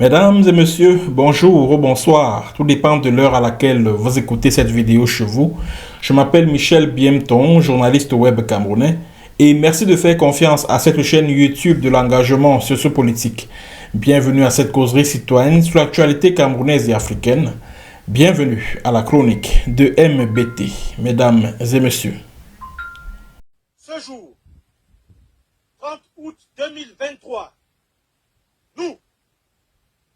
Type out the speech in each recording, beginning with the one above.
Mesdames et messieurs, bonjour ou bonsoir. Tout dépend de l'heure à laquelle vous écoutez cette vidéo chez vous. Je m'appelle Michel Biemton, journaliste web camerounais, et merci de faire confiance à cette chaîne YouTube de l'engagement sociopolitique. Bienvenue à cette causerie citoyenne sur l'actualité camerounaise et africaine. Bienvenue à la chronique de MBT, mesdames et messieurs. Ce jour, 30 août 2023, nous,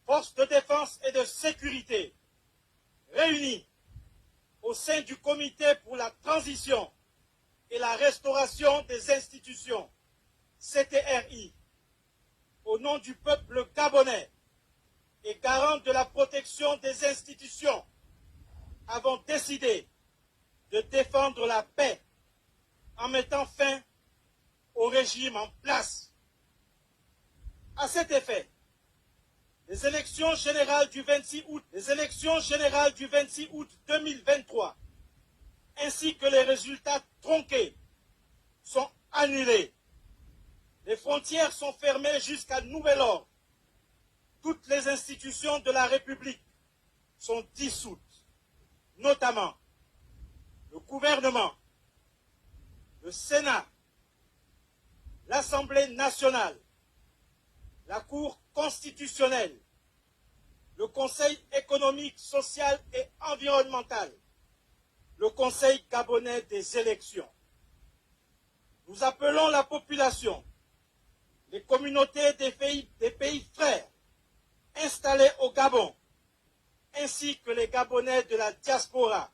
forces de défense et de sécurité, réunis au sein du Comité pour la transition et la restauration des institutions, CTRI, au nom du peuple gabonais et garant de la protection des institutions, avons décidé de défendre la paix en mettant fin au régime en place. À cet effet, les élections générales du 26 août 2023, ainsi que les résultats tronqués, sont annulés. Les frontières sont fermées jusqu'à nouvel ordre. Toutes les institutions de la République sont dissoutes, notamment le gouvernement, le Sénat, l'Assemblée nationale, la Cour constitutionnelle, le Conseil économique, social et environnemental, le Conseil gabonais des élections. Nous appelons la population, les communautés des pays frères installés au Gabon, ainsi que les Gabonais de la diaspora,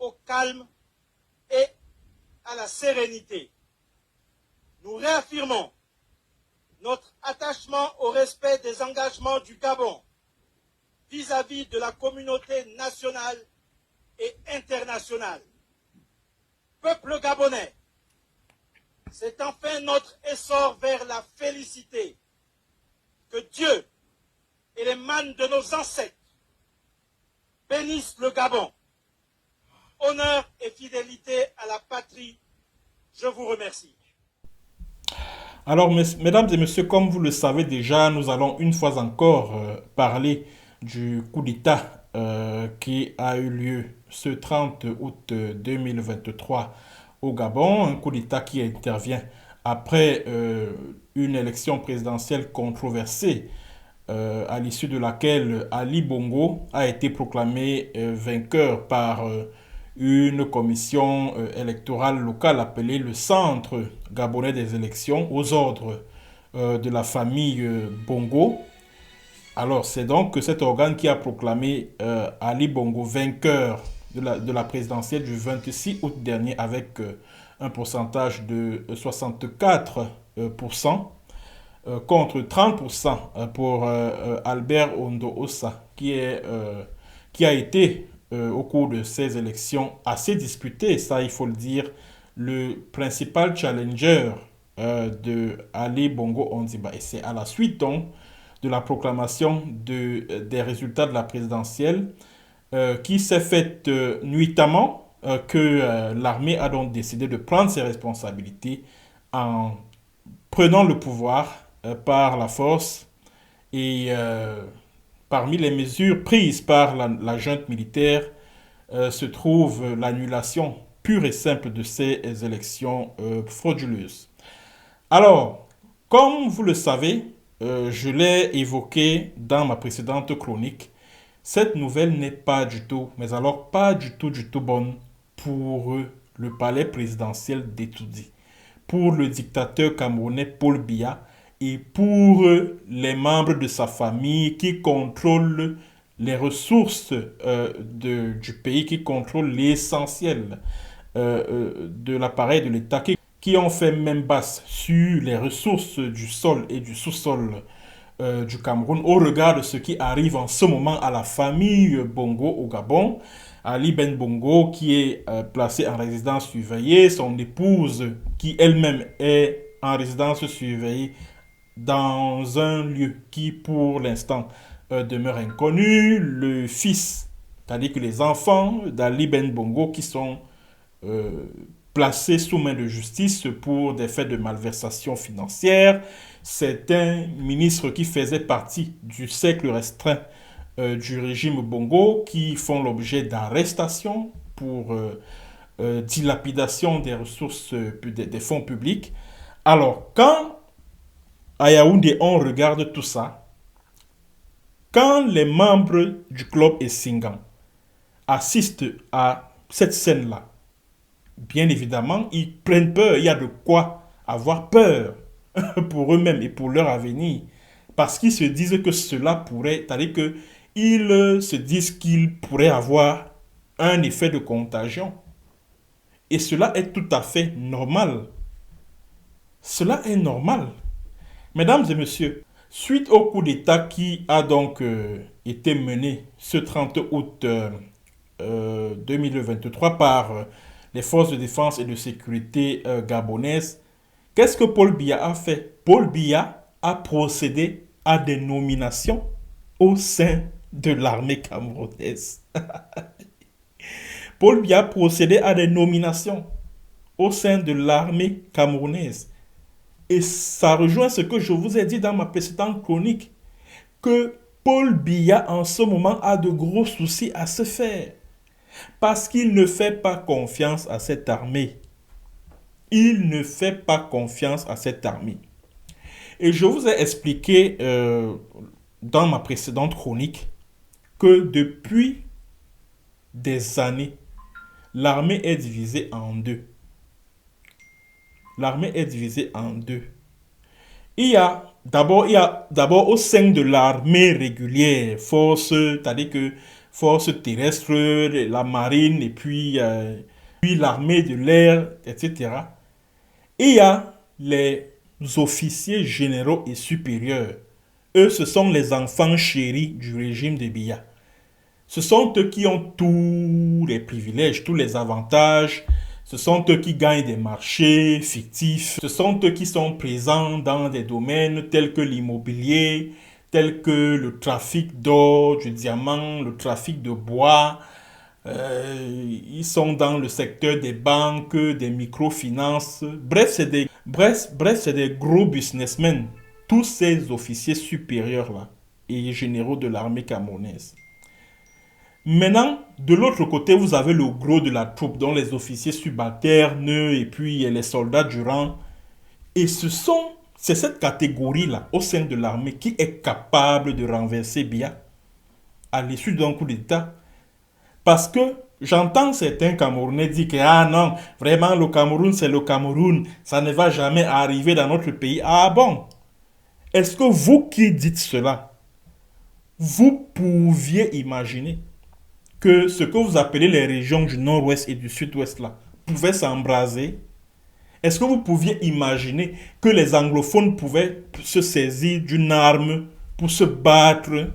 au calme et à la sérénité. Nous réaffirmons notre attachement au respect des engagements du Gabon vis-à-vis de la communauté nationale et internationale. Peuple gabonais, c'est enfin notre essor vers la félicité. Que Dieu et les mânes de nos ancêtres bénissent le Gabon. Honneur et fidélité à la patrie, je vous remercie. Alors, mesdames et messieurs, comme vous le savez déjà, nous allons une fois encore parler du coup d'État qui a eu lieu ce 30 août 2023 au Gabon. Un coup d'État qui intervient après une élection présidentielle controversée à l'issue de laquelle Ali Bongo a été proclamé vainqueur par une commission électorale locale appelée le Centre gabonais des élections aux ordres de la famille Bongo. Alors, c'est donc cet organe qui a proclamé Ali Bongo vainqueur de la présidentielle du 26 août dernier avec un pourcentage de 64% contre 30% pour Albert Ondo Ossa, qui a été, au cours de ces élections, assez disputé, ça il faut le dire, le principal challenger de Ali Bongo Ondimba. Et c'est à la suite donc de la proclamation des résultats de la présidentielle qui s'est faite nuitamment que l'armée a donc décidé de prendre ses responsabilités en prenant le pouvoir par la force et parmi les mesures prises par la junte militaire se trouve l'annulation pure et simple de ces élections frauduleuses. Alors, comme vous le savez, je l'ai évoqué dans ma précédente chronique, cette nouvelle n'est pas du tout, mais alors pas du tout bonne pour le palais présidentiel d'Etoudi, pour le dictateur camerounais Paul Biya et pour les membres de sa famille qui contrôlent les ressources du pays, qui contrôlent l'essentiel de l'appareil de l'État, qui ont fait main basse sur les ressources du sol et du sous-sol du Cameroun au regard de ce qui arrive en ce moment à la famille Bongo au Gabon. Ali Ben Bongo qui est placé en résidence surveillée, son épouse qui elle-même est en résidence surveillée dans un lieu qui pour l'instant demeure inconnu, le fils, c'est-à-dire que les enfants d'Ali Ben Bongo qui sont euh, placés sous main de justice pour des faits de malversation financière. Certains ministres qui faisaient partie du cercle restreint du régime Bongo qui font l'objet d'arrestations pour dilapidation des ressources des fonds publics. Alors, quand à Yaoundé on regarde tout ça, quand les membres du club Essingan assistent à cette scène-là, bien évidemment, ils prennent peur. Il y a de quoi avoir peur pour eux-mêmes et pour leur avenir. Parce qu'ils se disent que cela pourrait, c'est-à-dire qu'ils se disent qu'il pourrait avoir un effet de contagion. Et cela est tout à fait normal. Cela est normal. Mesdames et messieurs, suite au coup d'État qui a donc été mené ce 30 août 2023 par les forces de défense et de sécurité gabonaises, qu'est-ce que Paul Biya a fait? Paul Biya a procédé à des nominations au sein de l'armée camerounaise. Paul Biya a procédé à des nominations au sein de l'armée camerounaise. Et ça rejoint ce que je vous ai dit dans ma précédente chronique, que Paul Biya en ce moment a de gros soucis à se faire. Parce qu'il ne fait pas confiance à cette armée. Il ne fait pas confiance à cette armée. Et je vous ai expliqué dans ma précédente chronique que depuis des années, l'armée est divisée en deux. L'armée est divisée en deux. Il y a d'abord au sein de l'armée régulière, c'est-à-dire que force terrestre, la marine et puis l'armée de l'air, etc. Il y a les officiers généraux et supérieurs. Eux, ce sont les enfants chéris du régime de Biya. Ce sont eux qui ont tous les privilèges, tous les avantages. Ce sont eux qui gagnent des marchés fictifs. Ce sont eux qui sont présents dans des domaines tels que l'immobilier, tels que le trafic d'or, du diamant, le trafic de bois. Ils sont dans le secteur des banques, des microfinances. Bref, c'est des gros businessmen. Tous ces officiers supérieurs-là et généraux de l'armée camerounaise. Maintenant, de l'autre côté, vous avez le gros de la troupe, dont les officiers subalternes et puis les soldats du rang. Et c'est cette catégorie-là, au sein de l'armée, qui est capable de renverser Biya à l'issue d'un coup d'État. Parce que j'entends certains Camerounais dire que, ah non, vraiment le Cameroun, c'est le Cameroun, ça ne va jamais arriver dans notre pays. Ah bon? Est-ce que vous qui dites cela, vous pouviez imaginer que ce que vous appelez les régions du nord-ouest et du sud-ouest là pouvaient s'embraser? Est-ce que vous pouviez imaginer que les anglophones pouvaient se saisir d'une arme pour se battre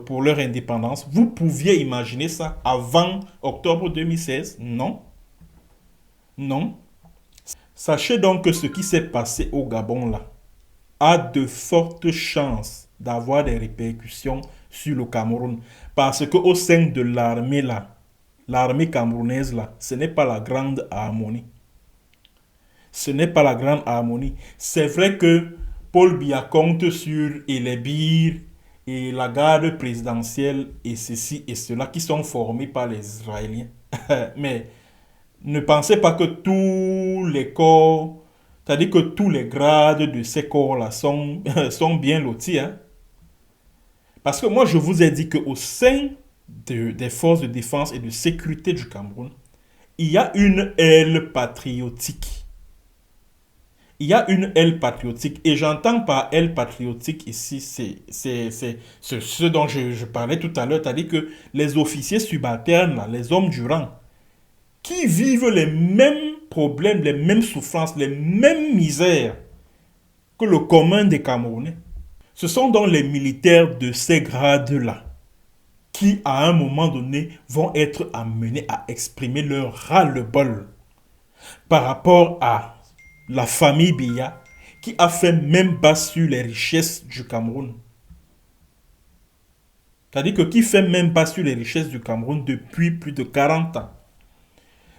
pour leur indépendance? Vous pouviez imaginer ça avant octobre 2016? Non. Non. Sachez donc que ce qui s'est passé au Gabon là a de fortes chances d'avoir des répercussions sur le Cameroun. Parce qu'au sein de l'armée là, l'armée camerounaise là, ce n'est pas la grande harmonie. Ce n'est pas la grande harmonie. C'est vrai que Paul Biya compte sur Elébir et la garde présidentielle et ceci et cela qui sont formés par les Israéliens. Mais ne pensez pas que tous les corps, c'est-à-dire que tous les grades de ces corps-là sont bien lotis. Hein? Parce que moi, je vous ai dit qu'au sein des forces de défense et de sécurité du Cameroun, il y a une aile patriotique. Il y a une aile patriotique. Et j'entends par aile patriotique ici, c'est ce dont je parlais tout à l'heure, c'est-à-dire que les officiers subalternes, là, les hommes du rang, qui vivent les mêmes problèmes, les mêmes souffrances, les mêmes misères que le commun des Camerounais. Ce sont donc les militaires de ces grades-là qui, à un moment donné, vont être amenés à exprimer leur ras-le-bol par rapport à la famille Biya qui a fait même bas sur les richesses du Cameroun. C'est-à-dire que qui fait même bas sur les richesses du Cameroun depuis plus de 40 ans.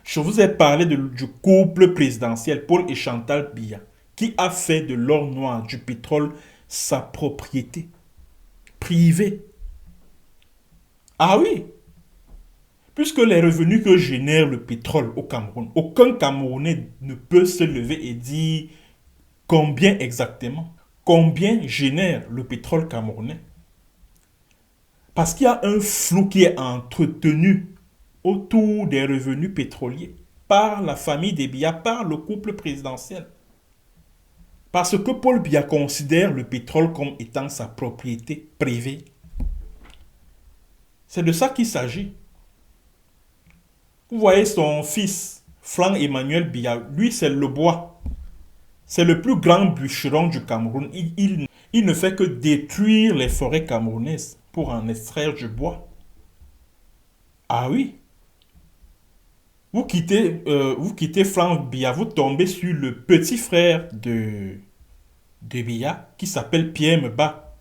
Je vous ai parlé du couple présidentiel, Paul et Chantal Biya, qui a fait de l'or noir, du pétrole, sa propriété privée. Ah oui, puisque les revenus que génère le pétrole au Cameroun, aucun Camerounais ne peut se lever et dire combien exactement, combien génère le pétrole camerounais. Parce qu'il y a un flou qui est entretenu autour des revenus pétroliers par la famille des Biya, par le couple présidentiel. Parce que Paul Biya considère le pétrole comme étant sa propriété privée. C'est de ça qu'il s'agit. Vous voyez son fils, Franck Emmanuel Biya, lui c'est le bois. C'est le plus grand bûcheron du Cameroun. Il ne fait que détruire les forêts camerounaises pour en extraire du bois. Ah oui. Vous quittez Franck Biya, vous tombez sur le petit frère de Biya qui s'appelle Pierre Meba.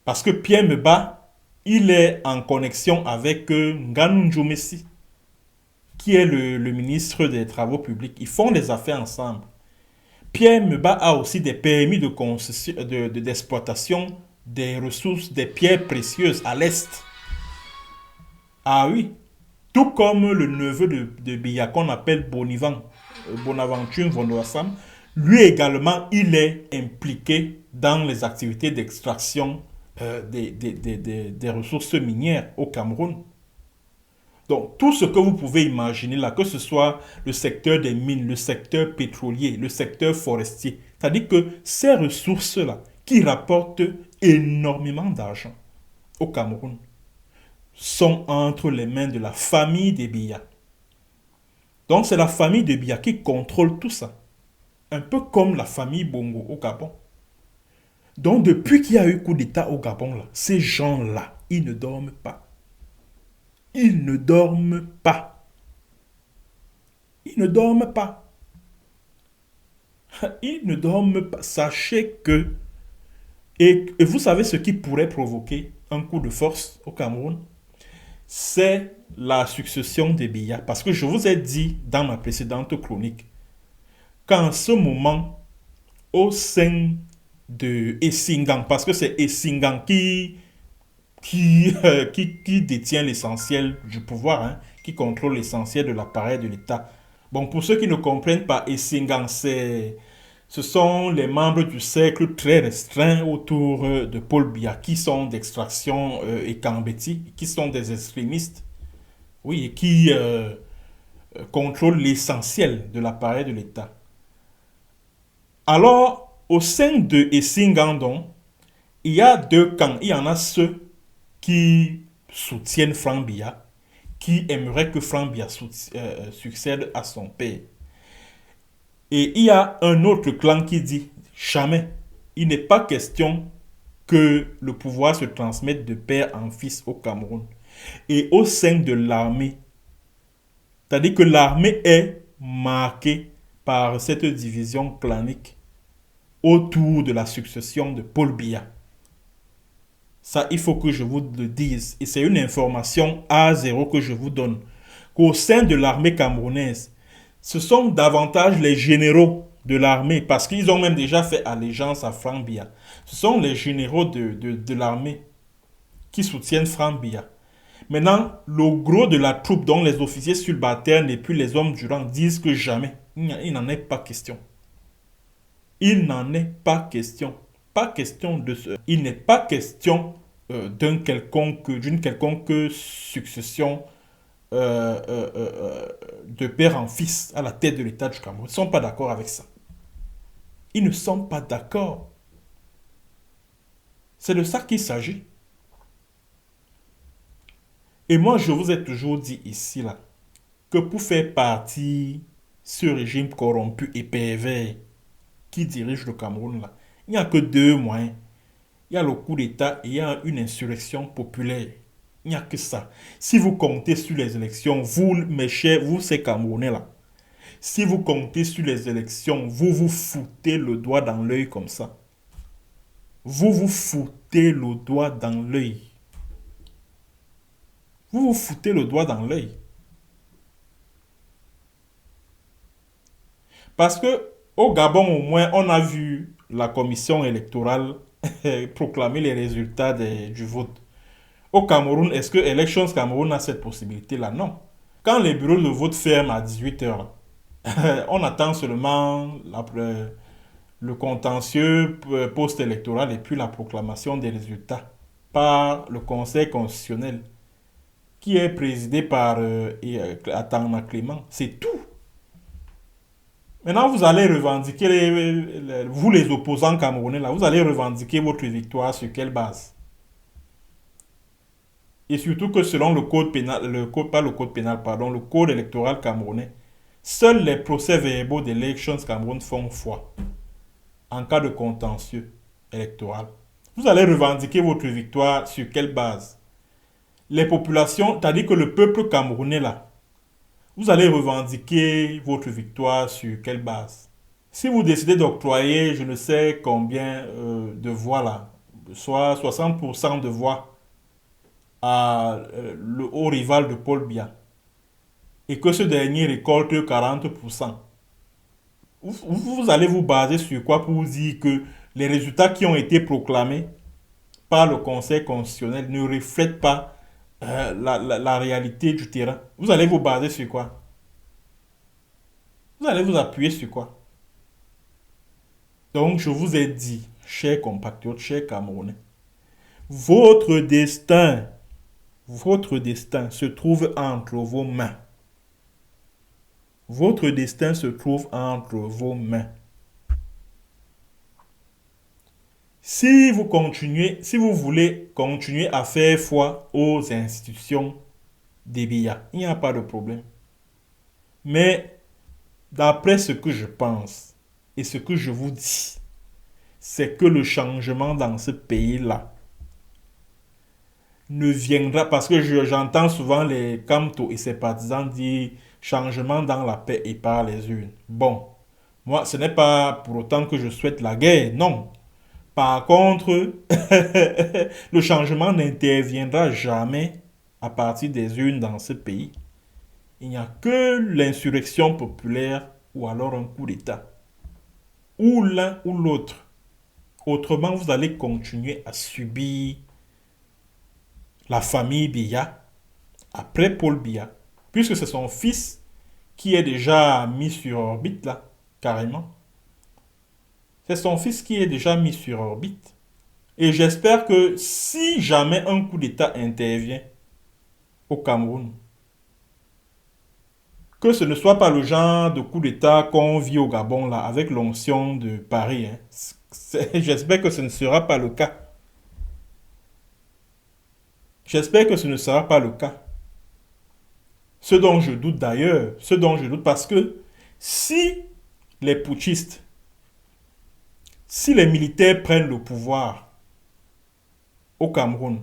Parce que Pierre Meba, il est en connexion avec Nganou Messi, qui est le ministre des Travaux publics. Ils font des affaires ensemble. Pierre Meba a aussi des permis d'exploitation des ressources des pierres précieuses à l'Est. Ah oui, tout comme le neveu de Biya qu'on appelle Bonaventure Vondoassam, lui également, il est impliqué dans les activités d'extraction des ressources minières au Cameroun. Donc, tout ce que vous pouvez imaginer là, que ce soit le secteur des mines, le secteur pétrolier, le secteur forestier, c'est-à-dire que ces ressources-là, qui rapportent énormément d'argent au Cameroun, sont entre les mains de la famille des Biya. Donc, c'est la famille des Biya qui contrôle tout ça. Un peu comme la famille Bongo au Gabon. Donc, depuis qu'il y a eu coup d'État au Gabon, là, ces gens-là, ils ne dorment pas. Ils ne dorment pas. Ils ne dorment pas. Ils ne dorment pas. Sachez que... Et vous savez ce qui pourrait provoquer un coup de force au Cameroun? C'est la succession des Biya. Parce que je vous ai dit dans ma précédente chronique qu'en ce moment, au sein de Essingang, parce que c'est Essingang qui détient l'essentiel du pouvoir, hein, qui contrôle l'essentiel de l'appareil de l'État. Bon, pour ceux qui ne comprennent pas, Essingang, ce sont les membres du cercle très restreint autour de Paul Biya, qui sont d'extraction Ekambeti, qui sont des extrémistes, oui, et qui contrôlent l'essentiel de l'appareil de l'État. Alors, au sein de Essingandon, il y a deux camps. Il y en a ceux qui soutiennent Franck Biya, qui aimeraient que Franck Biya succède à son père. Et il y a un autre clan qui dit jamais, il n'est pas question que le pouvoir se transmette de père en fils au Cameroun. Et au sein de l'armée, c'est-à-dire que l'armée est marquée par cette division clanique autour de la succession de Paul Biya. Ça, il faut que je vous le dise. Et c'est une information A0 que je vous donne. Qu'au sein de l'armée camerounaise, ce sont davantage les généraux de l'armée, parce qu'ils ont même déjà fait allégeance à Franck Biya. Ce sont les généraux de l'armée qui soutiennent Franck Biya. Maintenant, le gros de la troupe, dont les officiers subalternes et puis les hommes du rang, disent que jamais, il n'en est pas question. Il n'en est pas question. Pas question de ce. Il n'est pas question d'une quelconque succession de père en fils à la tête de l'État du Cameroun. Ils ne sont pas d'accord avec ça. Ils ne sont pas d'accord. C'est de ça qu'il s'agit. Et moi, je vous ai toujours dit ici, là, que pour faire partie ce régime corrompu et pervers qui dirige le Cameroun, là, il n'y a que deux moyens. Il y a le coup d'État et il y a une insurrection populaire. Il n'y a que ça. Si vous comptez sur les élections, vous, mes chers, vous, ces Camerounais là, si vous comptez sur les élections, vous vous foutez le doigt dans l'œil comme ça. Vous vous foutez le doigt dans l'œil. Vous vous foutez le doigt dans l'œil. Parce que au Gabon, au moins, on a vu la commission électorale proclamer les résultats du vote. Au Cameroun, est-ce que Elections Cameroun a cette possibilité-là? Non. Quand les bureaux de vote ferment à 18 h, on attend seulement le contentieux post-électoral et puis la proclamation des résultats par le Conseil constitutionnel qui est présidé par Atama Clément. C'est tout. Maintenant, vous allez revendiquer, vous les opposants camerounais, là, vous allez revendiquer votre victoire sur quelle base? Et surtout que selon le code pénal, pas le code pénal, pardon, le code électoral camerounais, seuls les procès-verbaux d'Elections Cameroun font foi en cas de contentieux électoral. Vous allez revendiquer votre victoire sur quelle base? Les populations, c'est-à-dire que le peuple camerounais là, vous allez revendiquer votre victoire sur quelle base? Si vous décidez d'octroyer je ne sais combien de voix là, soit 60% de voix à le haut rival de Paul Biya, et que ce dernier récolte 40%, vous allez vous baser sur quoi pour vous dire que les résultats qui ont été proclamés par le Conseil constitutionnel ne reflètent pas la réalité du terrain? Vous allez vous baser sur quoi? Vous allez vous appuyer sur quoi? Donc, je vous ai dit, chers compatriotes, chers Camerounais, votre destin, votre destin se trouve entre vos mains. Votre destin se trouve entre vos mains. Si vous voulez continuer à faire foi aux institutions des Biya, il n'y a pas de problème. Mais d'après ce que je pense et ce que je vous dis, c'est que le changement dans ce pays-là ne viendra, parce que j'entends souvent les Kamto et ses partisans dire changement dans la paix et par les urnes. Bon, moi, ce n'est pas pour autant que je souhaite la guerre, non. Par contre, le changement n'interviendra jamais à partir des urnes dans ce pays. Il n'y a que l'insurrection populaire ou alors un coup d'État. Ou l'un ou l'autre. Autrement, vous allez continuer à subir la famille Biya après Paul Biya, puisque c'est son fils qui est déjà mis sur orbite là, carrément. C'est son fils qui est déjà mis sur orbite. Et j'espère que si jamais un coup d'État intervient au Cameroun, que ce ne soit pas le genre de coup d'État qu'on vit au Gabon là, avec l'onction de Paris. Hein. J'espère que ce ne sera pas le cas. J'espère que ce ne sera pas le cas. Ce dont je doute d'ailleurs, ce dont je doute parce que si les putschistes, si les militaires prennent le pouvoir au Cameroun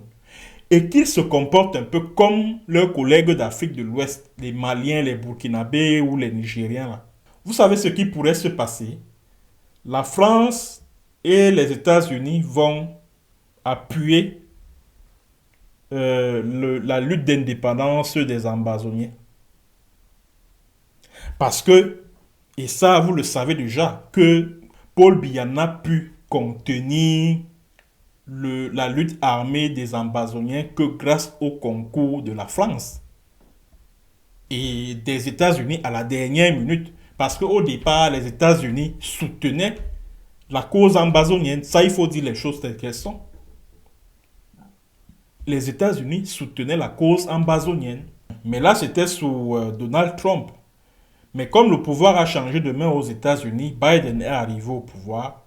et qu'ils se comportent un peu comme leurs collègues d'Afrique de l'Ouest, les Maliens, les Burkinabés ou les Nigériens, là, vous savez ce qui pourrait se passer? La France et les États-Unis vont appuyer la lutte d'indépendance des Ambazoniens. Parce que, et ça vous le savez déjà, que Paul Biya n'a pu contenir la lutte armée des Ambazoniens que grâce au concours de la France et des États-Unis à la dernière minute. Parce qu'au départ, les États-Unis soutenaient la cause ambazonienne. Ça, il faut dire les choses telles qu'elles sont. Les États-Unis soutenaient la cause ambazonienne. Mais là, c'était sous Donald Trump. Mais comme le pouvoir a changé de main aux États-Unis, Biden est arrivé au pouvoir.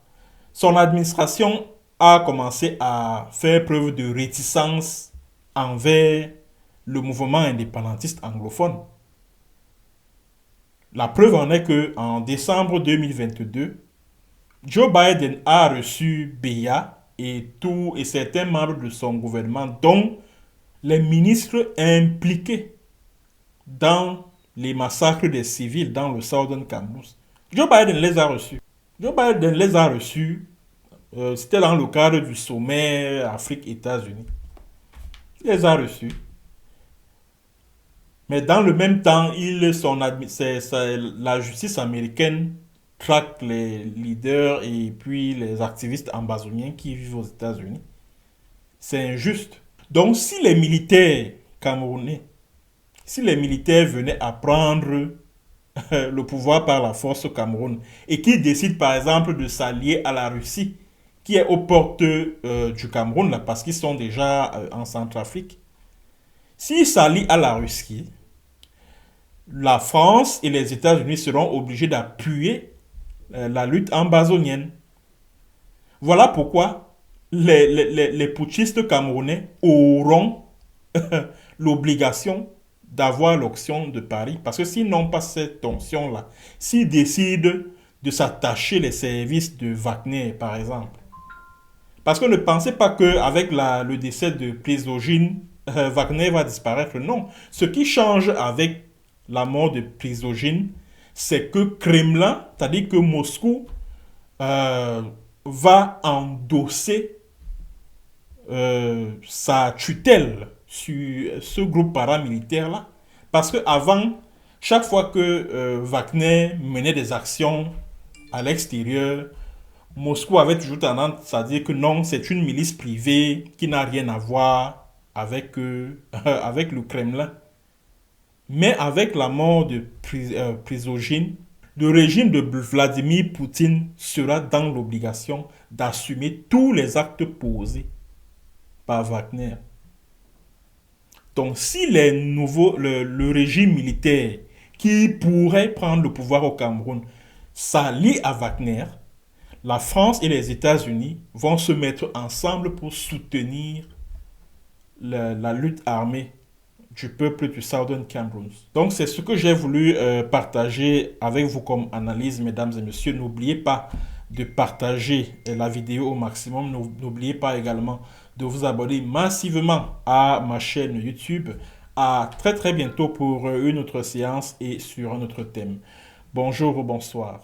Son administration a commencé à faire preuve de réticence envers le mouvement indépendantiste anglophone. La preuve en est que en décembre 2022, Joe Biden a reçu Biya et certains membres de son gouvernement, dont les ministres impliqués dans les massacres des civils dans le Southern Cameroun. Joe Biden les a reçus. Joe Biden les a reçus. C'était dans le cadre du sommet Afrique-États-Unis. Il les a reçus. Mais dans le même temps, la justice américaine traque les leaders et puis les activistes amazoniens qui vivent aux États-Unis. C'est injuste. Donc si les militaires camerounais, si les militaires venaient à prendre le pouvoir par la force au Cameroun et qui décident par exemple de s'allier à la Russie, qui est aux portes du Cameroun, là, parce qu'ils sont déjà en Centrafrique, s'ils s'allient à la Russie, la France et les États-Unis seront obligés d'appuyer la lutte amazonienne. Voilà pourquoi les putschistes camerounais auront l'obligation d'avoir l'option de Paris. Parce que s'ils n'ont pas cette option-là, s'ils décident de s'attacher les services de Wagner, par exemple. Parce que ne pensez pas qu'avec le décès de Prigojine, Wagner va disparaître. Non. Ce qui change avec la mort de Prigojine, c'est que Kremlin, c'est-à-dire que Moscou, va endosser sa tutelle sur ce groupe paramilitaire-là. Parce qu'avant, chaque fois que Wagner menait des actions à l'extérieur, Moscou avait toujours tendance à dire que non, c'est une milice privée qui n'a rien à voir avec, avec le Kremlin. Mais avec la mort de Prigojine, le régime de Vladimir Poutine sera dans l'obligation d'assumer tous les actes posés par Wagner. Donc si le régime militaire qui pourrait prendre le pouvoir au Cameroun s'allie à Wagner, la France et les États-Unis vont se mettre ensemble pour soutenir la lutte armée du peuple du Southern Cameroun. Donc c'est ce que j'ai voulu partager avec vous comme analyse, mesdames et messieurs. N'oubliez pas de partager la vidéo au maximum. N'oubliez pas également de vous abonner massivement à ma chaîne YouTube. À très très bientôt pour une autre séance et sur un autre thème. Bonjour ou bonsoir.